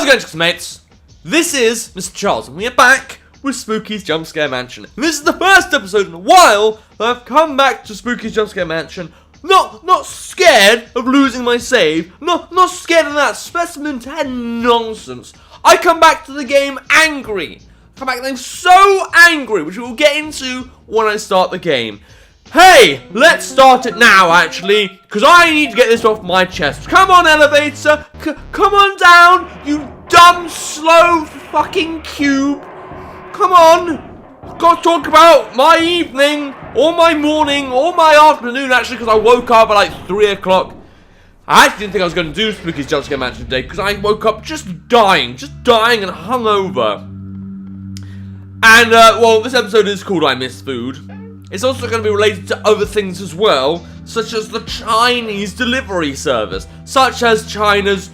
it going, mates? This is Mrjacharles, and we are back with Spooky's Jumpscare Mansion. And this is the first episode in a while that I've come back to Spooky's Jumpscare Mansion. Not scared of losing my save. Not scared of that Specimen 10 nonsense. I come back to the game angry. I come back to the game so angry, which we will get into when I start the game. Hey, let's start it now, actually, because I need to get this off my chest. Come on, elevator. Come on down, you dumb, slow fucking cube. Come on. I've got to talk about my evening, or my morning, or my afternoon, actually, because I woke up at like 3 o'clock. I actually didn't think I was going to do Spooky's Jumpscare Mansion today, because I woke up just dying and hungover. And, well, this episode is called I Miss Food. It's also going to be related to other things as well, such as the Chinese delivery service, such as China's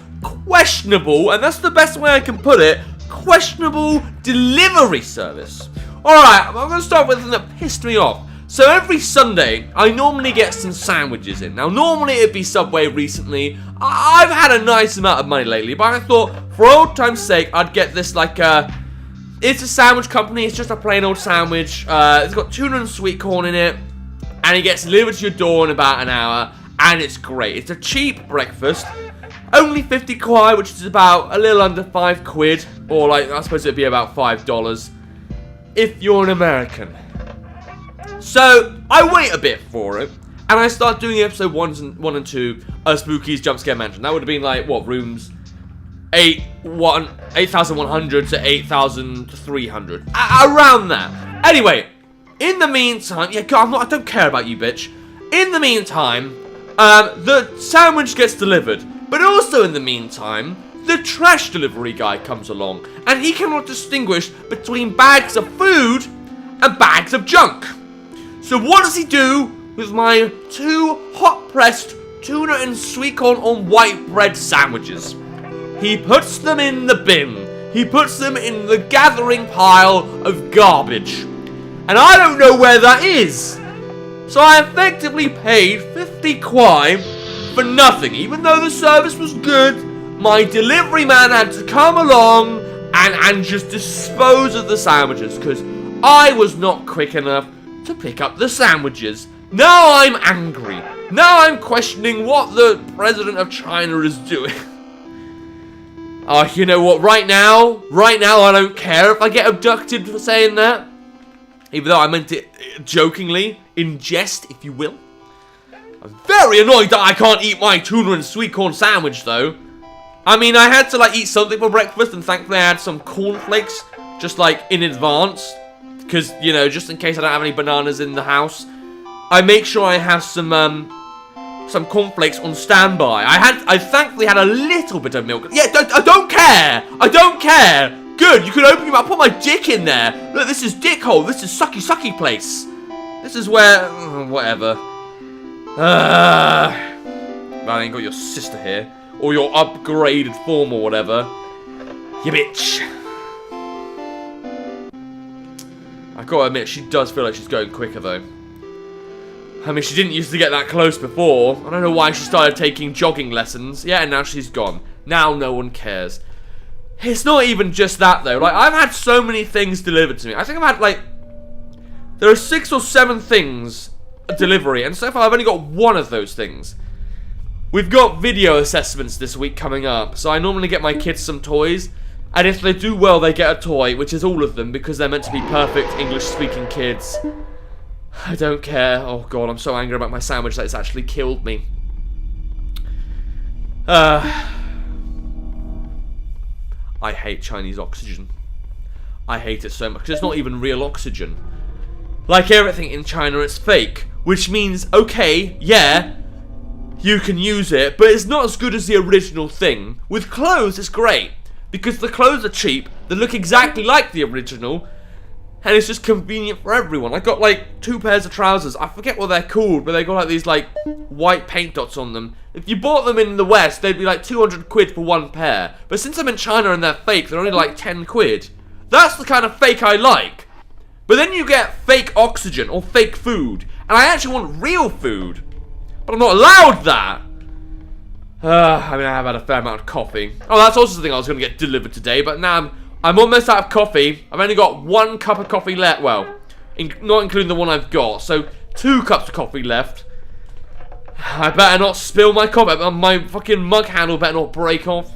questionable, and that's the best way I can put it, questionable delivery service. Alright, I'm going to start with something that pissed me off. So every Sunday, I normally get some sandwiches in. Now, normally it'd be Subway recently. I've had a nice amount of money lately, but I thought, for old time's sake, I'd get this, like, it's a sandwich company, it's just a plain old sandwich. It's got tuna and sweet corn in it, and it gets delivered to your door in about an hour, and it's great. It's a cheap breakfast, only 50 kwai, which is about a little under 5 quid, or like, I suppose it'd be about $5, if you're an American. So, I wait a bit for it, and I start doing episode 1 and 2 of Spooky's Jumpscare Mansion. That would have been like, what, rooms 8,100 to 8,300. Around that. Anyway, in the meantime, yeah, I don't care about you, bitch. In the meantime, the sandwich gets delivered. But also in the meantime, the trash delivery guy comes along. And he cannot distinguish between bags of food and bags of junk. So what does he do with my 2 hot-pressed tuna and sweet corn on white bread sandwiches? He puts them in the bin. He puts them in the gathering pile of garbage. And I don't know where that is. So I effectively paid 50 kwai for nothing. Even though the service was good, my delivery man had to come along and just dispose of the sandwiches, because I was not quick enough to pick up the sandwiches. Now I'm angry. Now I'm questioning what the president of China is doing. Oh, you know what, right now I don't care if I get abducted for saying that. Even though I meant it jokingly, in jest, if you will. I'm very annoyed that I can't eat my tuna and sweet corn sandwich, though. I mean, I had to, like, eat something for breakfast, and thankfully I had some cornflakes, just, like, in advance. Because, you know, just in case I don't have any bananas in the house, I make sure I have some cornflakes on standby. I thankfully had a little bit of milk. Yeah, I don't care. I don't care. Good, you can open your mouth. Put my dick in there. Look, this is dick hole. This is sucky place. This is where, whatever. Man, I ain't got your sister here, or your upgraded form or whatever. You bitch. I gotta admit, she does feel like she's going quicker though. I mean, she didn't used to get that close before. I don't know why she started taking jogging lessons. Yeah, and now she's gone. Now no one cares. It's not even just that, though. Like, I've had so many things delivered to me. I think I've had, like, there are 6 or 7 things delivery, and so far I've only got 1 of those things. We've got video assessments this week coming up, so I normally get my kids some toys, and if they do well, they get a toy, which is all of them, because they're meant to be perfect English-speaking kids. I don't care. Oh god, I'm so angry about my sandwich that it's actually killed me. I hate Chinese oxygen. I hate it so much, because it's not even real oxygen. Like everything in China, it's fake. Which means, okay, yeah, you can use it, but it's not as good as the original thing. With clothes, it's great, because the clothes are cheap, they look exactly like the original, and it's just convenient for everyone. I got like 2 pairs of trousers. I forget what they're called, but they got like these like white paint dots on them. If you bought them in the West, they'd be like 200 quid for 1 pair. But since I'm in China and they're fake, they're only like 10 quid. That's the kind of fake I like. But then you get fake oxygen or fake food. And I actually want real food. But I'm not allowed that. I mean, I have had a fair amount of coffee. Oh, that's also something I was going to get delivered today, but now I'm almost out of coffee. I've only got 1 cup of coffee left. Well, not including the one I've got. So 2 cups of coffee left. I better not spill my coffee. My fucking mug handle better not break off.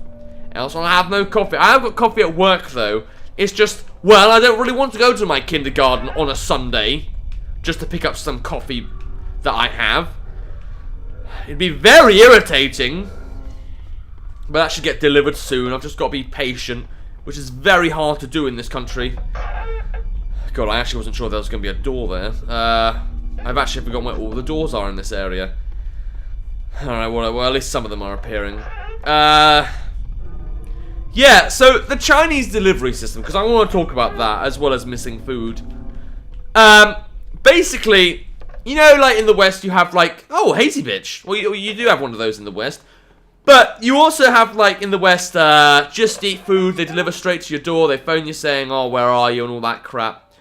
Else I'll have no coffee. I have got coffee at work, though. It's just, well, I don't really want to go to my kindergarten on a Sunday just to pick up some coffee that I have. It'd be very irritating. But that should get delivered soon. I've just got to be patient, which is very hard to do in this country. God, I actually wasn't sure there was going to be a door there. I've actually forgotten where all the doors are in this area. Alright, well, at least some of them are appearing. Yeah, so the Chinese delivery system, because I want to talk about that, as well as missing food. Basically, you know, like in the West, you have like, oh, Hazy Bitch. Well, you do have one of those in the West. But you also have, like, in the West, Just Eat Food. They deliver straight to your door. They phone you saying, oh, where are you, and all that crap.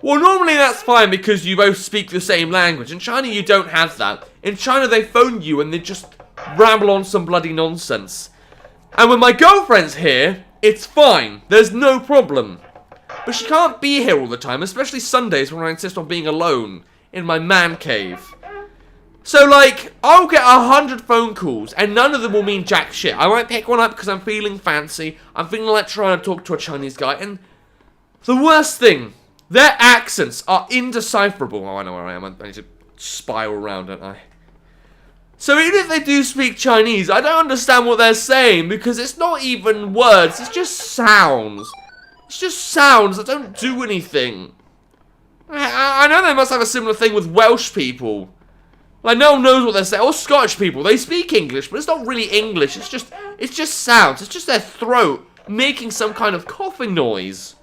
Well, normally that's fine because you both speak the same language. In China, you don't have that. In China, they phone you and they just ramble on some bloody nonsense. And when my girlfriend's here, it's fine. There's no problem. But she can't be here all the time, especially Sundays when I insist on being alone in my man cave. So, like, I'll get 100 phone calls, and none of them will mean jack shit. I might pick one up because I'm feeling fancy. I'm feeling like trying to talk to a Chinese guy, and the worst thing, their accents are indecipherable. Oh, I know where I am. I need to spiral around, don't I? So even if they do speak Chinese, I don't understand what they're saying, because it's not even words, it's just sounds. It's just sounds that don't do anything. I know they must have a similar thing with Welsh people. Like, no one knows what they're saying. Or Scottish people, they speak English, but it's not really English. It's just sounds. It's just their throat making some kind of coughing noise.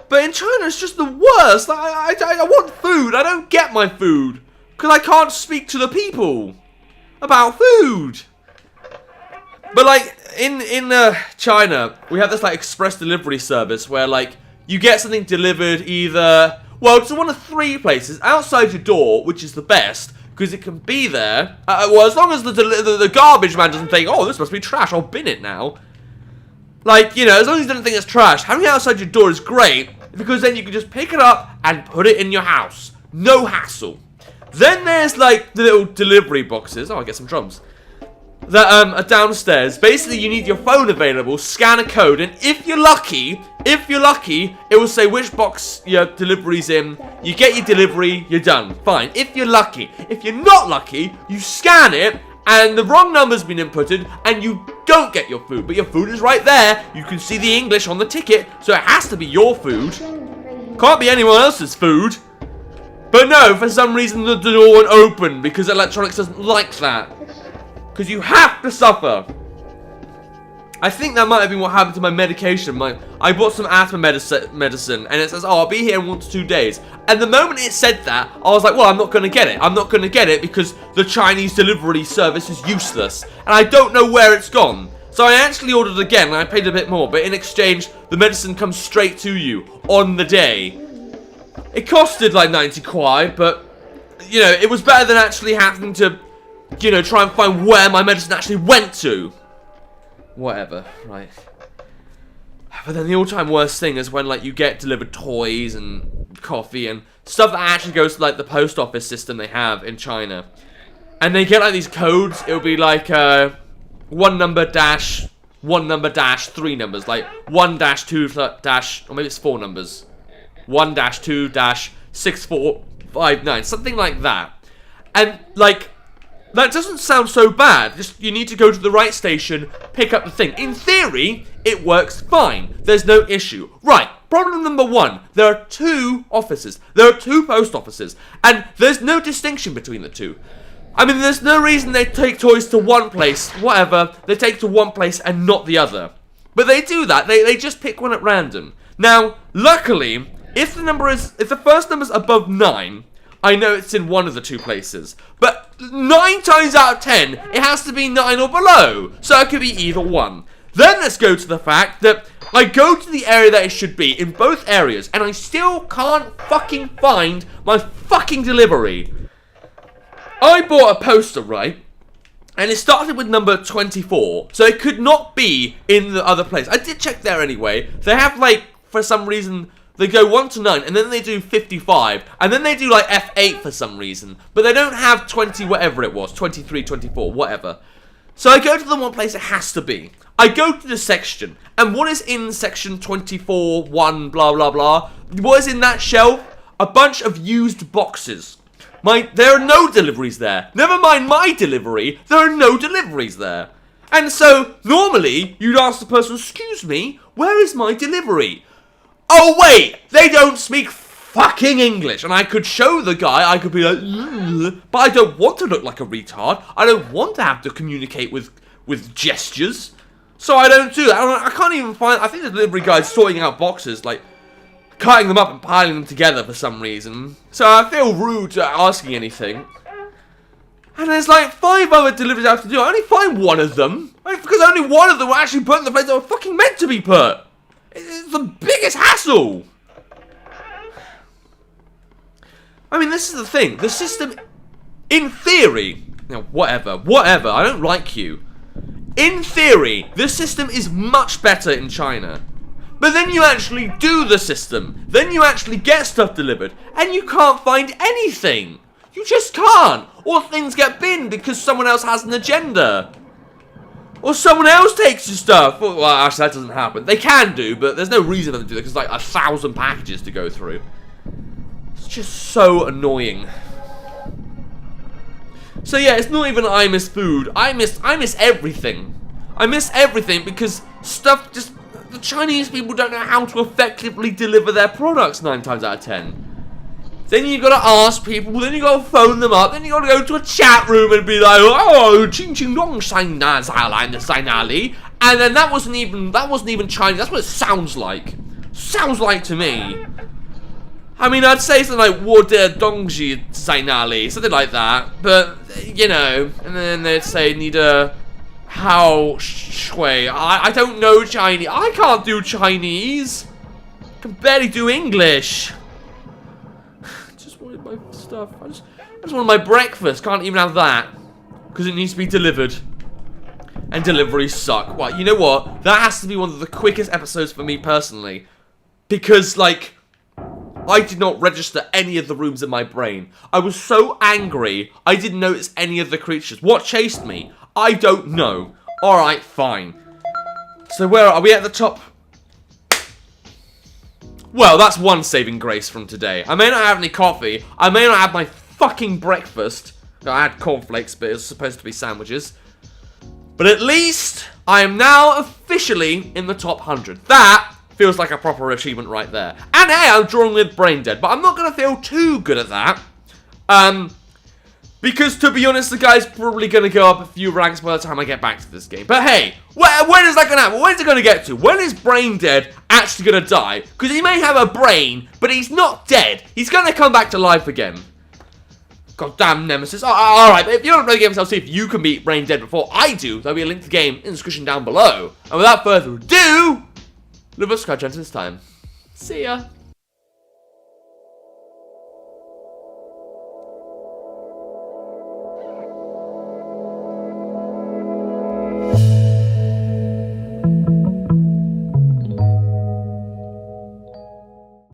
But in China, it's just the worst. I want food. I don't get my food because I can't speak to the people about food. But like in China, we have this like express delivery service where like you get something delivered either. Well, it's one of 3 places. Outside your door, which is the best, because it can be there. Well, as long as the garbage man doesn't think, oh, this must be trash, I'll bin it now. Like, you know, as long as he doesn't think it's trash, having it outside your door is great, because then you can just pick it up and put it in your house. No hassle. Then there's, like, the little delivery boxes. Oh, I get some drums. That are downstairs. Basically, you need your phone available, scan a code, and if you're lucky, it will say which box your delivery's in. You get your delivery, you're done. Fine. If you're lucky. If you're not lucky, you scan it, and the wrong number's been inputted, and you don't get your food. But your food is right there. You can see the English on the ticket, so it has to be your food. Can't be anyone else's food. But no, for some reason the door won't open, because electronics doesn't like that. Because you have to suffer. I think that might have been what happened to my medication. I bought some asthma medicine, and it says, oh, I'll be here in 1 to 2 days. And the moment it said that, I was like, well, I'm not going to get it. I'm not going to get it because the Chinese delivery service is useless. And I don't know where it's gone. So I actually ordered again, and I paid a bit more. But in exchange, the medicine comes straight to you on the day. It costed like 90 kwai, but, you know, it was better than actually having to, you know, try and find where my medicine actually went to. Whatever, right. But then the all-time worst thing is when, like, you get delivered toys and coffee and stuff that actually goes to, like, the post office system they have in China. And they get, like, these codes. It'll be, like, 1 number dash, 1 number dash, 3 numbers. Like, 1 dash 2 dash, or maybe it's 4 numbers. 1 dash 2 dash 6459, something like that. And, like, that doesn't sound so bad. Just, you need to go to the right station, pick up the thing. In theory, it works fine. There's no issue. Right, problem number 1. There are 2 offices. There are 2 post offices. And there's no distinction between the 2. I mean, there's no reason they take toys to one place, whatever. They take to one place and not the other. But they do that. They just pick one at random. Now, luckily, if the first number's above 9, I know it's in one of the 2 places. But 9 times out of 10, it has to be 9 or below. So it could be either one. Then let's go to the fact that I go to the area that it should be in both areas, and I still can't fucking find my fucking delivery. I bought a poster, right? And it started with number 24, so it could not be in the other place. I did check there anyway. They have, like, for some reason, they go 1 to 9, and then they do 55, and then they do, like, F8 for some reason. But they don't have 20 whatever it was, 23, 24, whatever. So I go to the one place it has to be. I go to the section, and what is in section 24, 1, blah, blah, blah? What is in that shelf? A bunch of used boxes. There are no deliveries there. Never mind my delivery, there are no deliveries there. And so, normally, you'd ask the person, excuse me, where is my delivery? Oh wait, they don't speak fucking English. And I could show the guy, I could be like, ugh, but I don't want to look like a retard. I don't want to have to communicate with gestures. So I don't do that. I can't even find, I think the delivery guy's sorting out boxes, like, cutting them up and piling them together for some reason. So I feel rude asking anything. And there's like 5 other deliveries I have to do. I only find one of them. Because only one of them were actually put in the place they were fucking meant to be put. It's the biggest hassle. I mean, this is the thing. The system, in theory, whatever, I don't like you. In theory, the system is much better in China. But then you actually do the system. Then you actually get stuff delivered. And you can't find anything. You just can't. Or things get binned because someone else has an agenda. Or someone else takes your stuff. Well, actually, that doesn't happen. They can do, but there's no reason for them to do that because there's like 1,000 packages to go through. It's just so annoying. So yeah, it's not even I miss food. I miss everything. I miss everything because stuff just... The Chinese people don't know how to effectively deliver their products 9 times out of 10. Then you gotta ask people, then you gotta phone them up, then you gotta go to a chat room and be like, oh, ching ching dong sign ali. And then that wasn't even Chinese, that's what it sounds like. Sounds like to me. I mean, I'd say something like wo de dongji ali, something like that. But you know, and then they'd say need a how shui. I don't know Chinese. I can't do Chinese. I can barely do English. Just wanted my stuff. I just wanted my breakfast. Can't even have that because it needs to be delivered. And deliveries suck. Well, you know what? That has to be one of the quickest episodes for me personally, because like I did not register any of the rooms in my brain. I was so angry I didn't notice any of the creatures. What chased me? I don't know. Alright, fine. So where are we at the top? Well, that's one saving grace from today. I may not have any coffee. I may not have my fucking breakfast. I had cornflakes, but it was supposed to be sandwiches. But at least I am now officially in the top 100. That feels like a proper achievement right there. And hey, I'm drawing with Brain Dead, but I'm not going to feel too good at that. Because, to be honest, the guy's probably going to go up a few ranks by the time I get back to this game. But hey, when is that going to happen? When is it going to get to? When is Brain Dead actually going to die? Because he may have a brain, but he's not dead. He's going to come back to life again. Goddamn Nemesis. Alright, but if you want to play the game yourself, see if you can beat Brain Dead before I do, there'll be a link to the game in the description down below. And without further ado, leave us subscribe this time. See ya.